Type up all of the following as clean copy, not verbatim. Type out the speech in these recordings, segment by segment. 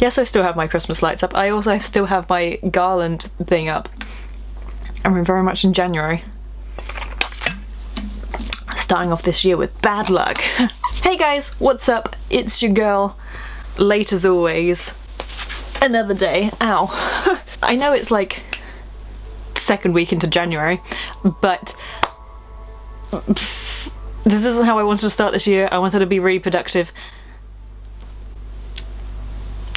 Yes, I still have my Christmas lights up. I also still have my garland thing up. And we're very much in January. Starting off this year with bad luck. Hey guys, what's up? It's your girl, late as always. Another day. Ow. I know it's like second week into January, but this isn't how I wanted to start this year. I wanted to be really productive.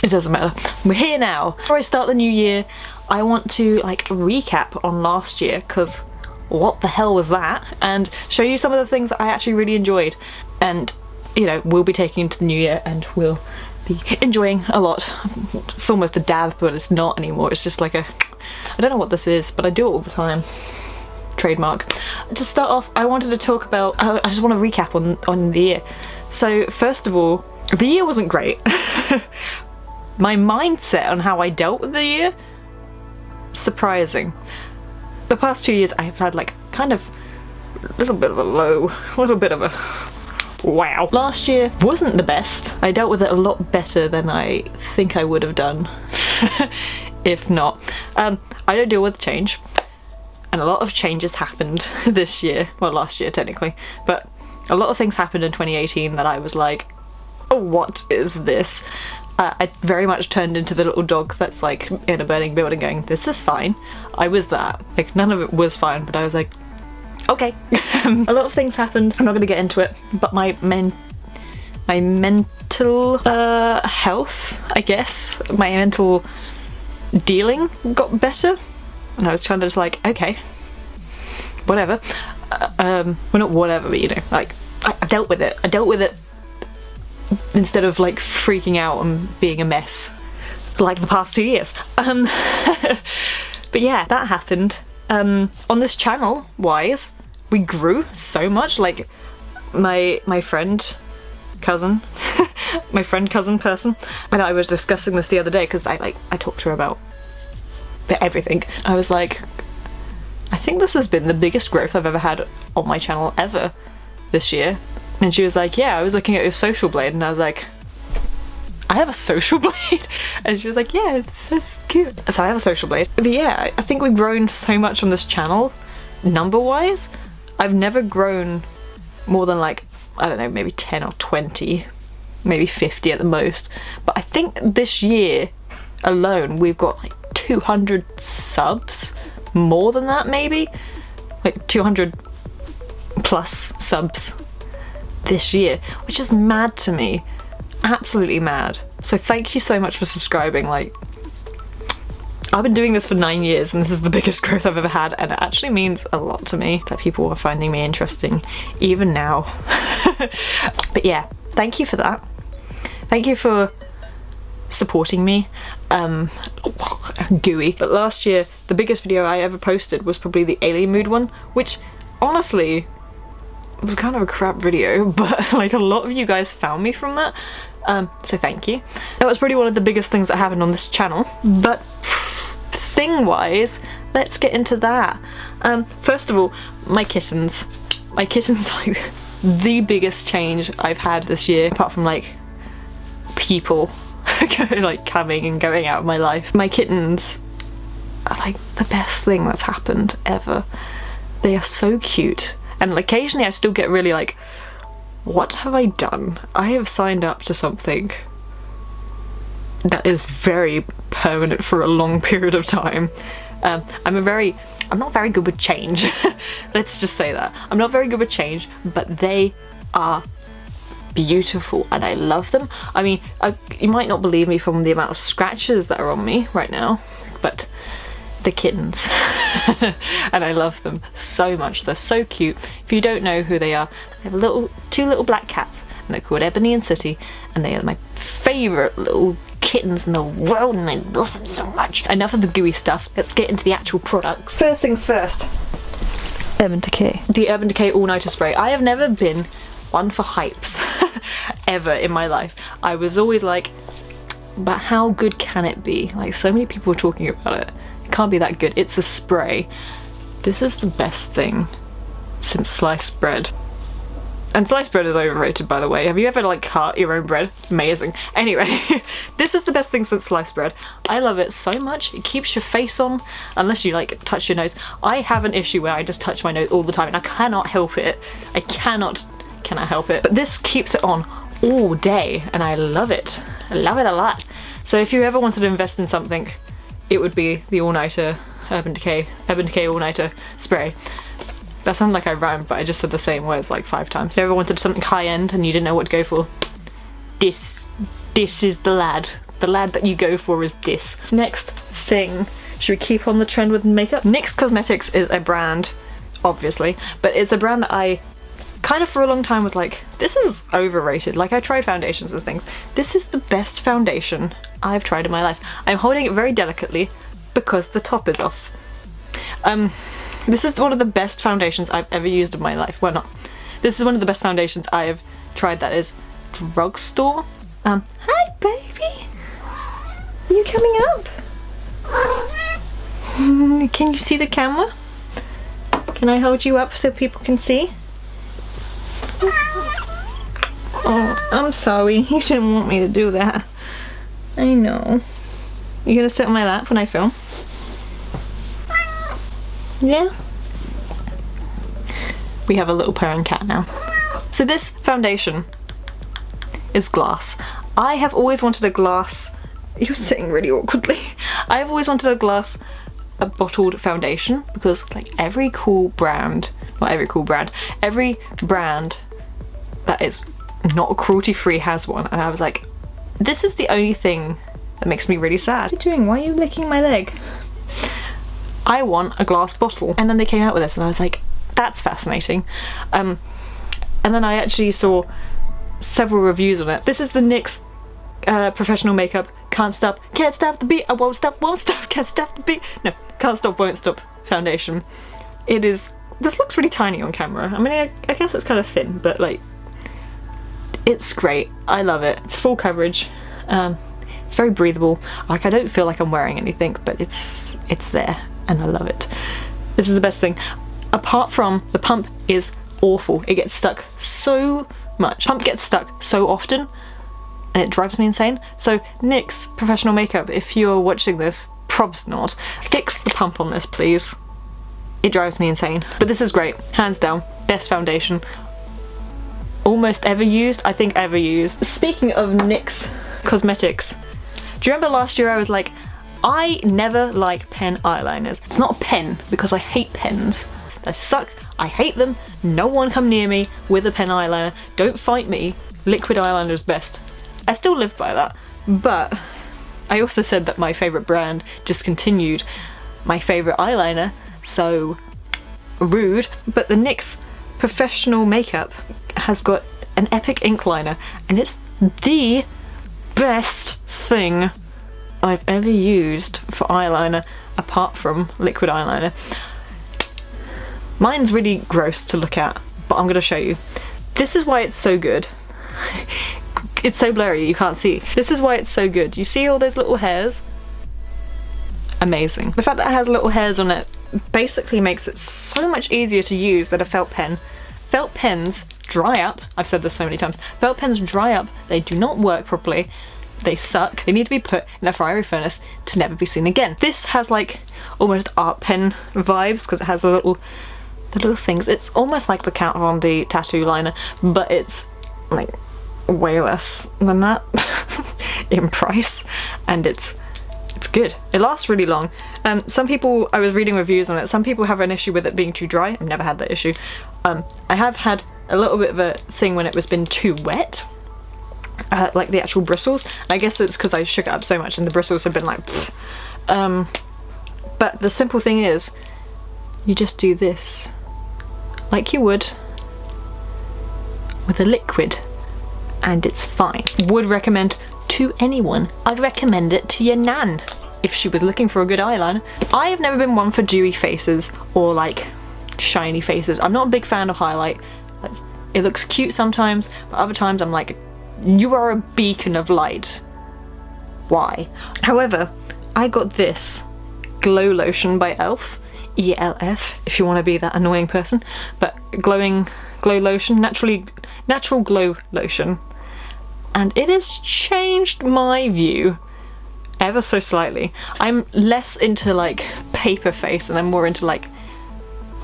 It doesn't matter. We're here now. Before I start the new year, I want to like recap on last year, because what the hell was that? And show you some of the things that I actually really enjoyed. And, you know, we'll be taking into the new year and we'll be enjoying a lot. It's almost a dab, but it's not anymore. It's just like a... I don't know what this is, but I do it all the time. Trademark. To start off, I wanted to talk about... I just want to recap on the year. So, first of all, the year wasn't great. My mindset on how I dealt with the year, surprising. The past 2 years I've had like kind of a little bit of a low, a little bit of a wow. Last year wasn't the best. I dealt with it a lot better than I think I would have done if not. I don't deal with change, and a lot of changes happened this year, well last year technically, but a lot of things happened in 2018 that I was like, oh, what is this? I very much turned into the little dog that's like in a burning building going, this is fine. I was that. Like, none of it was fine, but I was like, okay. A lot of things happened. I'm not going to get into it, but my mental health, I guess, my mental dealing got better. And I was trying to just like, okay, whatever. Well, not whatever, but you know, like, I dealt with it. I dealt with it instead of like freaking out and being a mess like the past 2 years. But yeah, that happened. On this channel wise, we grew so much. Like my friend cousin my friend cousin person and I was discussing this the other day, because I talked to her about everything. I was like, I think this has been the biggest growth I've ever had on my channel ever this year. And she was like, yeah, I was looking at your social blade, and I was like, I have a social blade? And she was like, yeah, that's cute. So I have a social blade. But yeah, I think we've grown so much on this channel, number-wise. I've never grown more than like, I don't know, maybe 10 or 20, maybe 50 at the most. But I think this year alone, we've got like 200 subs, more than that maybe, like 200 plus subs this year, which is mad to me, absolutely mad. So thank you so much for subscribing. Like, I've been doing this for 9 years and this is the biggest growth I've ever had, and it actually means a lot to me that people are finding me interesting even now. But yeah, thank you for that. Thank you for supporting me. Gooey. But last year the biggest video I ever posted was probably the alien mood one, which honestly it was kind of a crap video, but like a lot of you guys found me from that, so thank you. That was probably one of the biggest things that happened on this channel. But thing wise, let's get into that. First of all, my kittens are like the biggest change I've had this year, apart from like people like coming and going out of my life. My kittens are like the best thing that's happened ever. They are so cute. And occasionally I still get really like, what have I done? I have signed up to something that is very permanent for a long period of time. I'm not very good with change. Let's just say that. I'm not very good with change, but they are beautiful and I love them. I mean, you might not believe me from the amount of scratches that are on me right now, but the kittens and I love them so much. They're so cute. If you don't know who they are, they have two little black cats and they're called Ebony and Sooty, and they are my favourite little kittens in the world and I love them so much. Enough of the gooey stuff, let's get into the actual products. First things first, Urban Decay. The Urban Decay All-Nighter Spray. I have never been one for hypes ever in my life. I was always like, but how good can it be? Like, so many people were talking about it. It can't be that good. It's a spray. This is the best thing since sliced bread. And sliced bread is overrated, by the way. Have you ever like cut your own bread? Amazing. Anyway, this is the best thing since sliced bread. I love it so much. It keeps your face on, unless you like touch your nose. I have an issue where I just touch my nose all the time and I cannot help it. I cannot help it. But this keeps it on all day and I love it. I love it a lot. So if you ever wanted to invest in something, it would be the All-Nighter Urban Decay All-Nighter spray. That sounded like I rhymed, but I just said the same words like 5 times. If you ever wanted something high-end and you didn't know what to go for, this is the lad. The lad that you go for is this. Next thing, should we keep on the trend with makeup? NYX Cosmetics is a brand, obviously, but it's a brand that I kind of for a long time was like, this is overrated. Like, I tried foundations and things. This is the best foundation I've tried in my life. I'm holding it very delicately because the top is off. This is one of the best foundations I've ever used in my life. Well, not. This is one of the best foundations I have tried that is drugstore. Hi, baby. Are you coming up? Can you see the camera? Can I hold you up so people can see? Oh, I'm sorry. You didn't want me to do that. I know. You gonna sit on my lap when I film? Yeah? We have a little purring cat now. So this foundation is glass. I have always wanted a glass... You're sitting really awkwardly. I've always wanted a bottled foundation because like every brand that is not cruelty free has one, and I was like, this is the only thing that makes me really sad. What are you doing? Why are you licking my leg? I want a glass bottle. And then they came out with this and I was like, that's fascinating. And then I actually saw several reviews on it. This is the NYX Professional Makeup Can't Stop the Beat, I won't stop, can't stop the beat. No, Can't Stop, Won't Stop foundation. It is, this looks really tiny on camera. I mean, I guess it's kind of thin, but like, it's great. I love it. It's full coverage. It's very breathable. Like, I don't feel like I'm wearing anything, but it's there. And I love it. This is the best thing. Apart from the pump is awful. It gets stuck so much. Pump gets stuck so often and it drives me insane. So NYX Professional Makeup, if you're watching this, probs not. Fix the pump on this, please. It drives me insane. But this is great. Hands down. Best foundation. Almost ever used. I think ever used. Speaking of NYX Cosmetics, do you remember last year I was like, I never like pen eyeliners. It's not a pen because I hate pens. They suck. I hate them. No one come near me with a pen eyeliner. Don't fight me. Liquid eyeliner is best. I still live by that. But I also said that my favourite brand discontinued my favourite eyeliner. So rude. But the NYX Professional Makeup has got an epic ink liner and it's the best thing I've ever used for eyeliner apart from liquid eyeliner. Mine's really gross to look at, but I'm gonna show you. This is why it's so good. It's so blurry you can't see. This is why it's so good. You see all those little hairs? Amazing. The fact that it has little hairs on it basically makes it so much easier to use than a felt pen. Felt pens dry up. I've said this so many times. Felt pens dry up. They do not work properly. They suck. They need to be put in a fiery furnace to never be seen again. This has like almost art pen vibes because it has the little things. It's almost like the Kat Von D tattoo liner, but it's like way less than that in price, and it's good. It lasts really long. Some people, I was reading reviews on it, some people have an issue with it being too dry. I've never had that issue. I have had a little bit of a thing when it was been too wet. Like the actual bristles. I guess it's because I shook it up so much and the bristles have been like but the simple thing is you just do this like you would with a liquid and it's fine. Would recommend to anyone. I'd recommend it to your nan if she was looking for a good eyeliner. I have never been one for dewy faces or like shiny faces. I'm not a big fan of highlight. Like, it looks cute sometimes, but other times I'm like, you are a beacon of light. Why? However, I got this Glow Lotion by ELF. ELF, if you want to be that annoying person. But glowing glow lotion, natural glow lotion, and it has changed my view ever so slightly. I'm less into like paper face and I'm more into like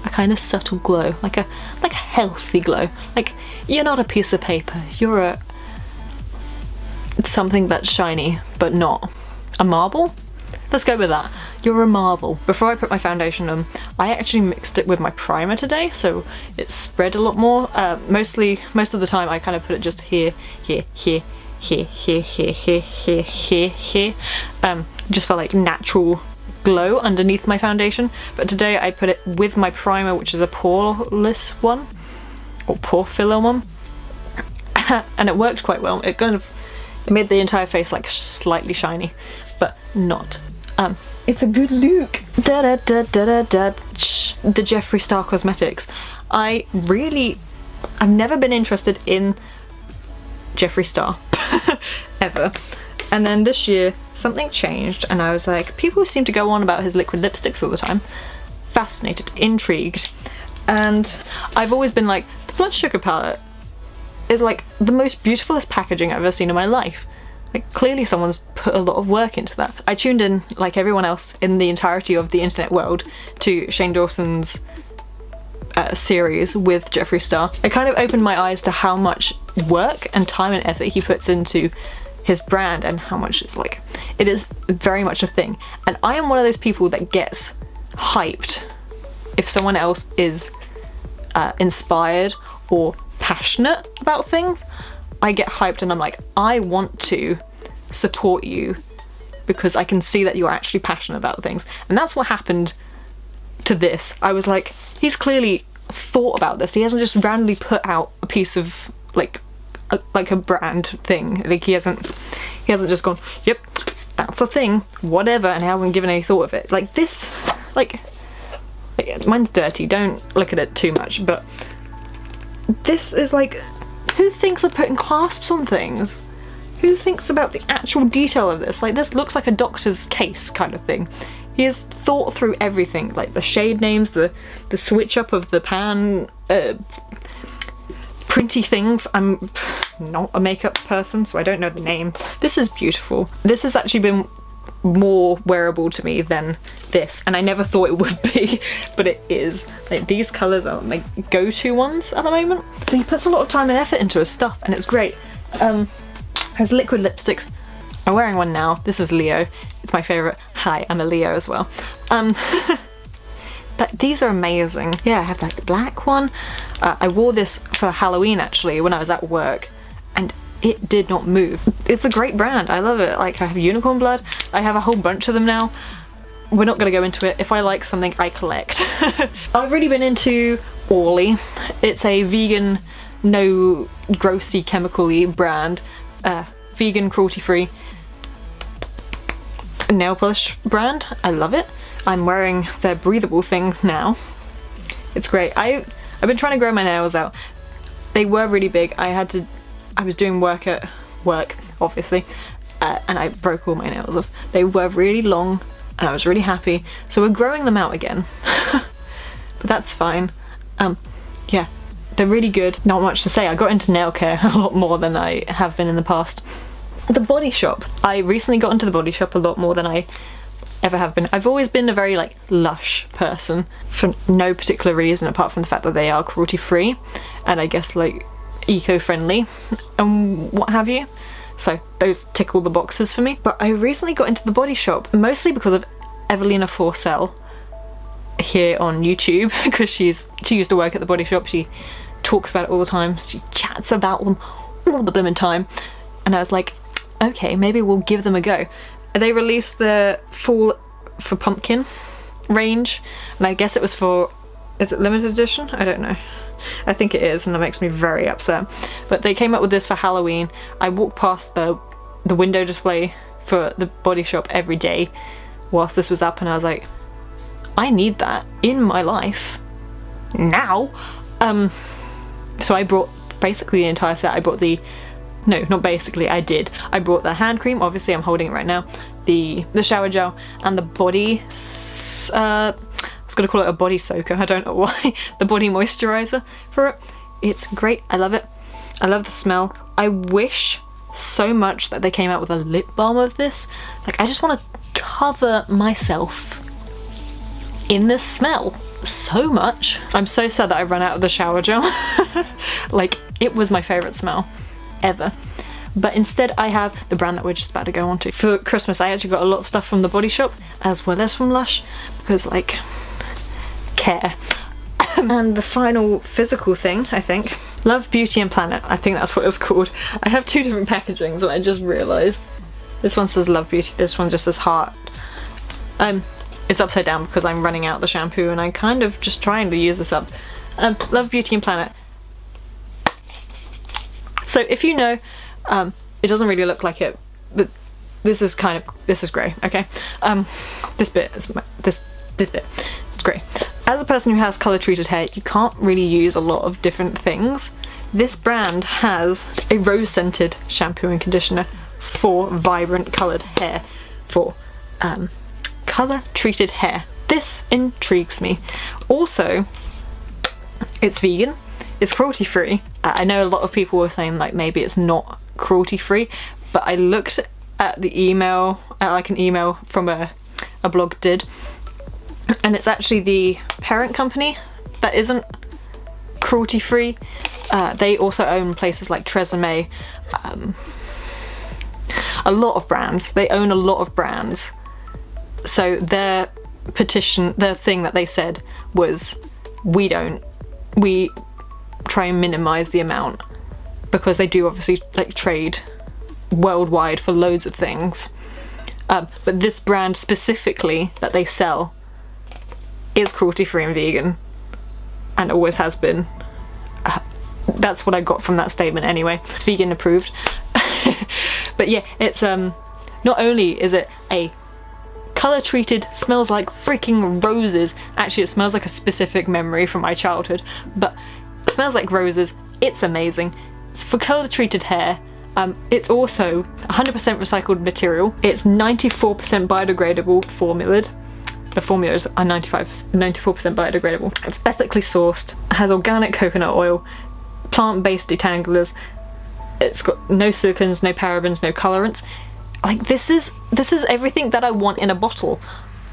a kind of subtle glow, like a healthy glow. Like, you're not a piece of paper, you're something that's shiny but not a marble. Let's go with that. You're a marble. Before I put my foundation on, I actually mixed it with my primer today, so it spread a lot more. Most of the time I kind of put it just here, here, here, here, here, here, here, here, here, here, just for like natural glow underneath my foundation. But today I put it with my primer, which is a poreless one, or pore filler one, and it worked quite well. It made the entire face like slightly shiny, but not. It's a good look. Da da da da da da. The Jeffree Star Cosmetics. I've never been interested in Jeffree Star ever. And then this year something changed and I was like, people seem to go on about his liquid lipsticks all the time. Fascinated, intrigued. And I've always been like, the Blood Sugar palette is like the most beautifulest packaging I've ever seen in my life. Like, clearly someone's put a lot of work into that. I tuned in, like everyone else in the entirety of the internet world, to Shane Dawson's series with Jeffree Star. It kind of opened my eyes to how much work and time and effort he puts into his brand and how much it's like, it is very much a thing. And I am one of those people that gets hyped if someone else is inspired or passionate about things. I get hyped and I'm like, I want to support you because I can see that you're actually passionate about things. And that's what happened to this. I was like, he's clearly thought about this. He hasn't just randomly put out a piece of like a brand thing. Like, he hasn't just gone, yep, that's a thing, whatever, and he hasn't given any thought of it. Like this, like mine's dirty, don't look at it too much, but this is like, who thinks of putting clasps on things? Who thinks about the actual detail of this? Like, this looks like a doctor's case kind of thing. He has thought through everything, like the shade names, the switch up of the pan, printy things. I'm not a makeup person, so I don't know the name. This is beautiful. This has actually been more wearable to me than this, and I never thought it would be, but it is. Like, these colours are my go-to ones at the moment. So he puts a lot of time and effort into his stuff, and it's great. Has liquid lipsticks. I'm wearing one now. This is Leo. It's my favourite. Hi, I'm a Leo as well. These are amazing. Yeah, I have like the black one. I wore this for Halloween actually when I was at work, and it did not move. It's a great brand. I love it. Like, I have Unicorn Blood. I have a whole bunch of them now. We're not going to go into it. If I like something, I collect. I've really been into Orly. It's a vegan, no grossy chemical-y brand. Vegan, cruelty-free nail polish brand. I love it. I'm wearing their breathable thing now. It's great. I've been trying to grow my nails out. They were really big. I was doing work at work, obviously, and I broke all my nails off. They were really long and I was really happy, so we're growing them out again. But that's fine. Yeah, they're really good. Not much to say. I got into nail care a lot more than I have been in the past. The Body Shop. I recently got into the Body Shop a lot more than I ever have been. I've always been a very like lush person for no particular reason apart from the fact that they are cruelty free and I guess like eco-friendly and what have you. So those tick all the boxes for me. But I recently got into the Body Shop mostly because of Evelina Forsell here on YouTube, because she used to work at the Body Shop. She talks about it all the time. She chats about them all the blooming time. And I was like, okay, maybe we'll give them a go. They released the Fall for Pumpkin range, and I guess it was for, is it limited edition? I don't know. I think it is, and that makes me very upset. But they came up with this for Halloween. I walked past the window display for the Body Shop every day whilst this was up, and I was like, I need that in my life now. So I brought basically the entire set. I brought no, not basically, I did. I brought the hand cream, obviously I'm holding it right now, the shower gel, and the body, I was gonna call it a body soaker, I don't know why, the body moisturiser for it. It's great. I love it. I love the smell. I wish so much that they came out with a lip balm of this. Like, I just want to cover myself in this smell so much. I'm so sad that I ran out of the shower gel. Like, it was my favourite smell ever. But instead I have the brand that we're just about to go on to. For Christmas I actually got a lot of stuff from the Body Shop as well as from Lush, because like, care. And the final physical thing, I think, Love, Beauty and Planet. I think that's what it's called. I have two different packagings and I just realised. This one says Love, Beauty, this one just says heart. It's upside down because I'm running out the shampoo and I'm kind of just trying to use this up. Love, Beauty and Planet. So if you know, it doesn't really look like it, but this is grey, okay? This bit is this bit, it's grey. As a person who has colour treated hair, you can't really use a lot of different things. This brand has a rose scented shampoo and conditioner for vibrant coloured hair, for colour treated hair. This intrigues me. Also, it's vegan, it's cruelty free. I know a lot of people were saying like maybe it's not cruelty free, but I looked at the email, like an email from a blog did, and it's actually the parent company that isn't cruelty free. They also own places like Tresemme, a lot of brands. They own a lot of brands. So their petition, their thing that they said was, we try and minimize the amount, because they do obviously like trade worldwide for loads of things. But this brand specifically that they sell is cruelty free and vegan, and always has been. That's what I got from that statement anyway. It's vegan approved. But yeah, it's not only is it a colour treated, smells like freaking roses. Actually, it smells like a specific memory from my childhood, but it smells like roses. It's amazing. It's for colour treated hair. It's also 100% recycled material. It's 94% biodegradable formulaed. The formulas are 94% biodegradable. It's ethically sourced, has organic coconut oil, plant-based detanglers. It's got no silicons, no parabens, no colorants. Like, this is everything that I want in a bottle.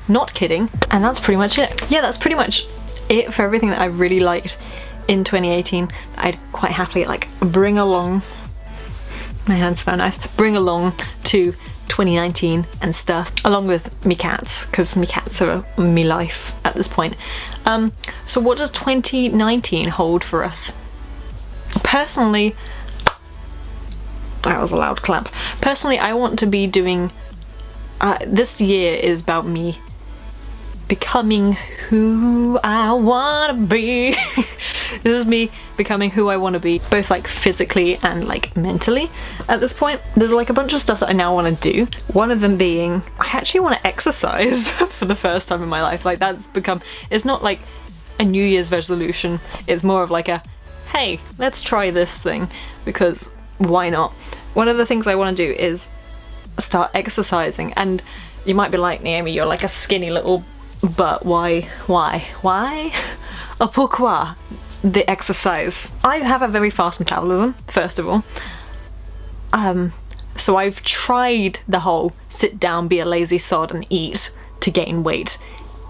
Not kidding. And that's pretty much it. Yeah, that's pretty much it for everything that I've really liked in 2018 that I'd quite happily like bring along. My hands smell nice. Bring along to 2019 and stuff, along with me cats, because me cats are me life at this point. So what does 2019 hold for us? Personally, that was a loud clap. Personally, I want to be doing, this year is about me becoming who I wanna be. This is me becoming who I want to be, both like physically and like mentally at this point. There's like a bunch of stuff that I now want to do. One of them being, I actually want to exercise for the first time in my life. Like, that's become, it's not like a New Year's resolution. It's more of like a, hey, let's try this thing, because why not? One of the things I want to do is start exercising, and you might be like, Naomi, you're like a skinny little butt. Why? Pourquoi? The exercise. I have a very fast metabolism, first of all. So I've tried the whole sit down, be a lazy sod and eat to gain weight.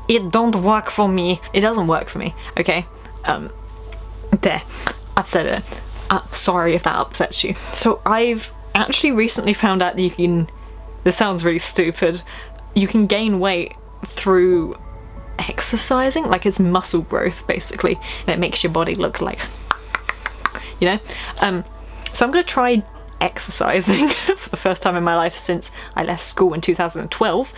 It don't work for me. It doesn't work for me, okay? There. I've said it. Sorry if that upsets you. So I've actually recently found out that you can, this sounds really stupid, you can gain weight through exercising. Like, it's muscle growth basically, and it makes your body look like, you know? So I'm gonna try exercising for the first time in my life since I left school in 2012.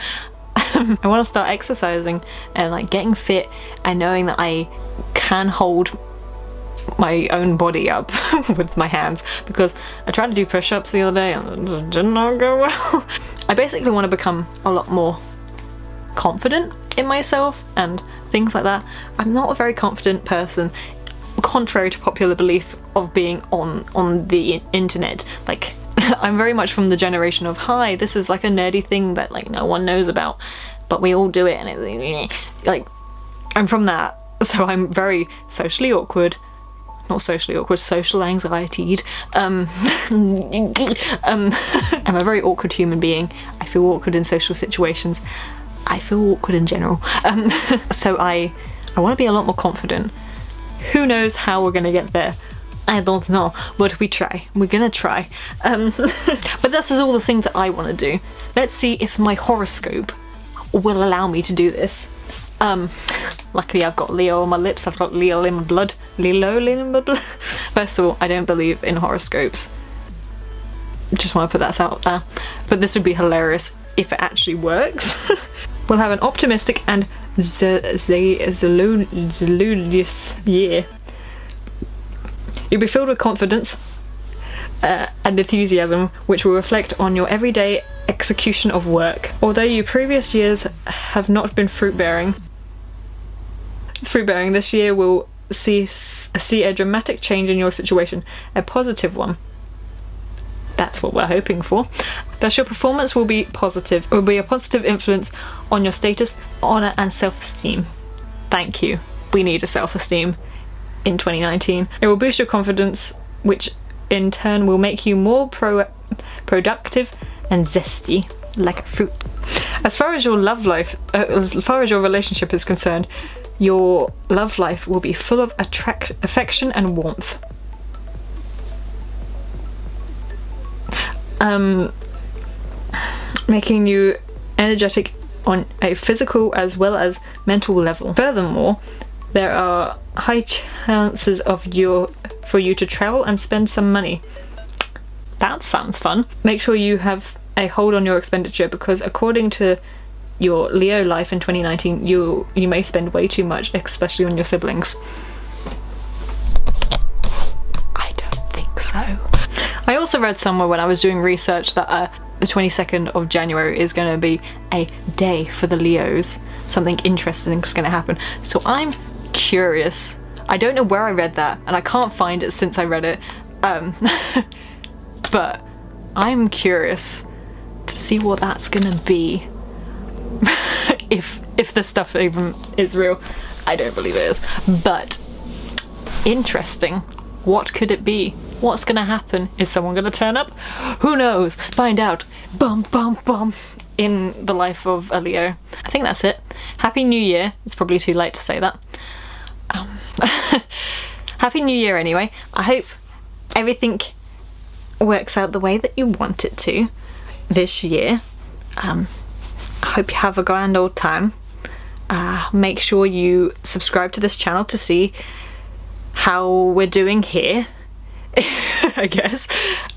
I want to start exercising and like getting fit and knowing that I can hold my own body up with my hands, because I tried to do push-ups the other day and it did not go well. I basically want to become a lot more confident in myself and things like that. I'm not a very confident person, contrary to popular belief of being on the internet. Like, I'm very much from the generation of, hi, this is like a nerdy thing that like no one knows about, but we all do it, and it, like, I'm from that. So I'm very socially awkward, not socially awkward, social anxietied. I'm a very awkward human being. I feel awkward in social situations. I feel awkward in general. So I want to be a lot more confident. Who knows how we're gonna get there? I don't know, but we try. We're gonna try. But this is all the things that I want to do. Let's see if my horoscope will allow me to do this. Luckily I've got Leo on my lips, I've got Leo in my blood. First of all, I don't believe in horoscopes. Just want to put that out there. But this would be hilarious if it actually works. We'll have an optimistic and zelulous year. You'll be filled with confidence and enthusiasm, which will reflect on your everyday execution of work. Although your previous years have not been fruit-bearing, this year will see a dramatic change in your situation, a positive one. That's what we're hoping for. Thus your performance will be positive. It will be a positive influence on your status, honour and self-esteem. Thank you. We need a self-esteem in 2019. It will boost your confidence, which in turn will make you more productive and zesty, like a fruit. As far as your love life, as far as your relationship is concerned, your love life will be full of affection and warmth. Making you energetic on a physical as well as mental level. Furthermore, there are high chances for you to travel and spend some money. That sounds fun. Make sure you have a hold on your expenditure, because according to your Leo life in 2019, you may spend way too much, especially on your siblings. I don't think so. I also read somewhere when I was doing research that the 22nd of January is going to be a day for the Leos. Something interesting is going to happen. So I'm curious. I don't know where I read that, and I can't find it since I read it. But I'm curious to see what that's gonna be. if this stuff even is real. I don't believe it is. But interesting. What could it be? What's gonna happen? Is someone gonna turn up? Who knows? Find out. Bum bum bum. In the life of a Leo. I think that's it. Happy New Year. It's probably too late to say that. Happy New Year anyway. I hope everything works out the way that you want it to this year. I hope you have a grand old time. Make sure you subscribe to this channel to see how we're doing here. I guess.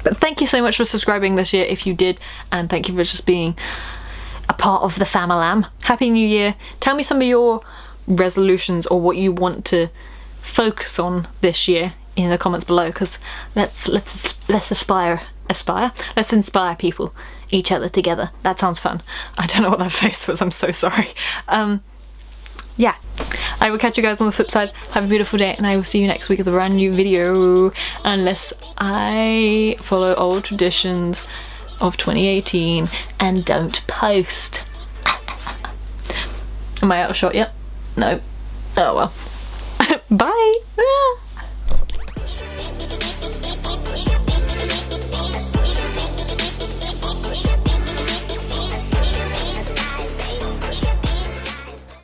But thank you so much for subscribing this year if you did, and thank you for just being a part of the famalam. Happy New Year. Tell me some of your resolutions or what you want to focus on this year in the comments below, because let's inspire people, each other together. That sounds fun. I don't know what that face was, I'm so sorry. Yeah, I will catch you guys on the flip side. Have a beautiful day, and I will see you next week with a brand new video, unless I follow old traditions of 2018 and don't post. Am I out of shot yet? No. Oh well. Bye!